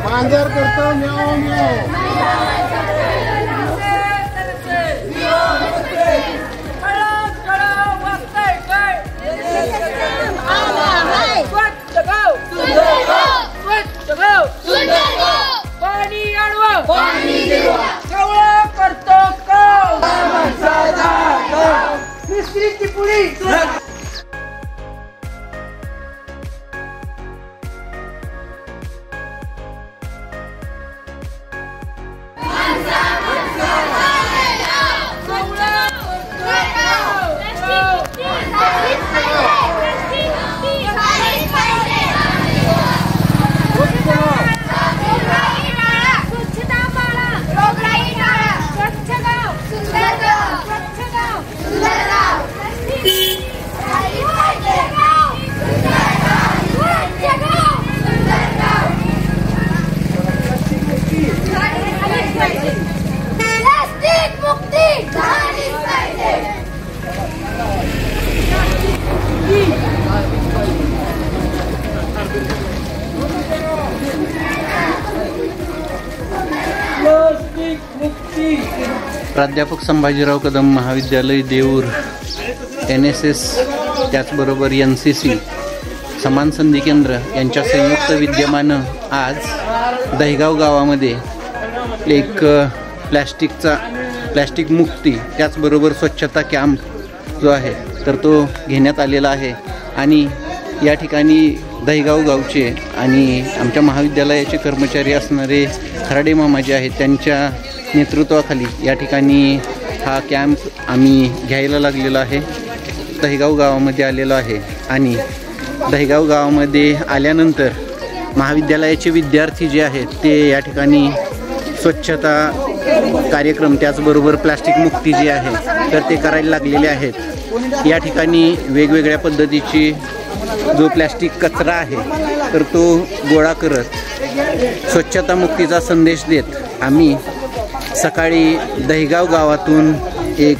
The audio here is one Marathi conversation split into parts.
मांजर करतो म्याव म्याव. प्राध्यापक संभाजीराव कदम महाविद्यालय देऊर, NSS, त्याचबरोबर NCC समान संधी केंद्र यांच्या संयुक्त विद्यमानं आज दहिगाव गावामध्ये एक प्लॅस्टिक मुक्ती त्याचबरोबर स्वच्छता कॅम्प जो आहे तर तो घेण्यात आलेला आहे. आणि या ठिकाणी दहिगाव गावचे आणि आमच्या महाविद्यालयाचे कर्मचारी असणारे खराडे मामा जे आहेत त्यांच्या नेतृत्वाखाली या ठिकाणी हा कॅम्प आम्ही घ्यायला लागलेला आहे. दहिगाव गावामध्ये आलेलो आहे आणि दहिगाव गावामध्ये आल्यानंतर महाविद्यालयाचे विद्यार्थी जे आहेत ते या ठिकाणी स्वच्छता कार्यक्रम त्याचबरोबर प्लास्टिक मुक्ती जी आहे तर ते करायला लागलेले आहेत. या ठिकाणी वेगवेगळ्या पद्धतीची जो प्लॅस्टिक कचरा आहे तर तो गोळा करत स्वच्छता मुक्तीचा संदेश देत आम्ही सकाळी दहिगाव गावातून एक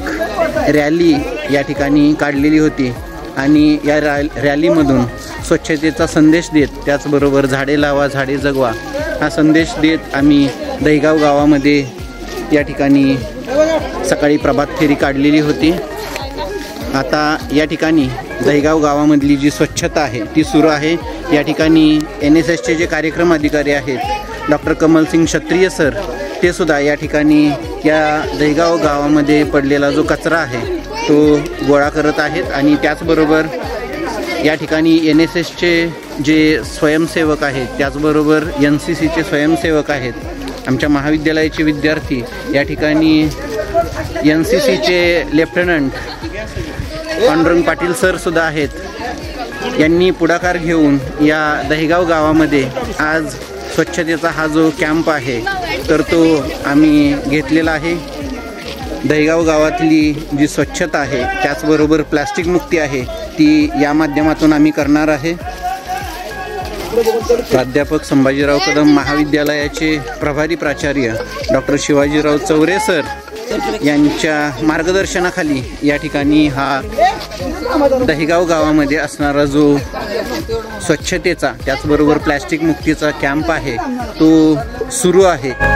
रॅली या ठिकाणी काढलेली होती आणि या रॅलीमधून स्वच्छतेचा संदेश देत त्याचबरोबर झाडे लावा झाडे जगवा हा संदेश देत आम्ही दहिगाव गावामध्ये या ठिकाणी सकाळी प्रभात फेरी काढलेली होती. आता या ठिकाणी दहिगाव गावामधली जी स्वच्छता आहे ती सुरू आहे. या ठिकाणी NSSचे जे कार्यक्रम अधिकारी आहेत डॉक्टर कमलसिंग क्षत्रिय सर ते सुद्धा या ठिकाणी या दहिगाव गावामध्ये पडलेला जो कचरा आहे तो गोळा करत आहेत. आणि त्याचबरोबर या ठिकाणी NSSचे जे स्वयंसेवक आहेत त्याचबरोबर NCCचे स्वयंसेवक आहेत. आमच्या महाविद्यालयाचे विद्यार्थी या ठिकाणी NCCचे लेफ्टनंट पांडुरंग पाटील सर सुद्धा आहेत. यांनी पुढाकार घेऊन या दहिगाव गावामध्ये आज स्वच्छतेचा हा जो कॅम्प आहे तर तो आम्ही घेतलेला आहे. दहिगाव गावातली जी स्वच्छता आहे त्याचबरोबर प्लास्टिक मुक्ती आहे ती या माध्यमातून आम्ही करणार आहे. प्राध्यापक संभाजीराव कदम महाविद्यालयाचे प्रभारी प्राचार्य डॉक्टर शिवाजीराव चौरे सर यांच्या मार्गदर्शनाखाली या ठिकाणी हा दहिगाव गावामध्ये असणारा जो स्वच्छतेचा त्याचबरोबर प्लॅस्टिक मुक्तीचा कॅम्प आहे तो सुरू आहे.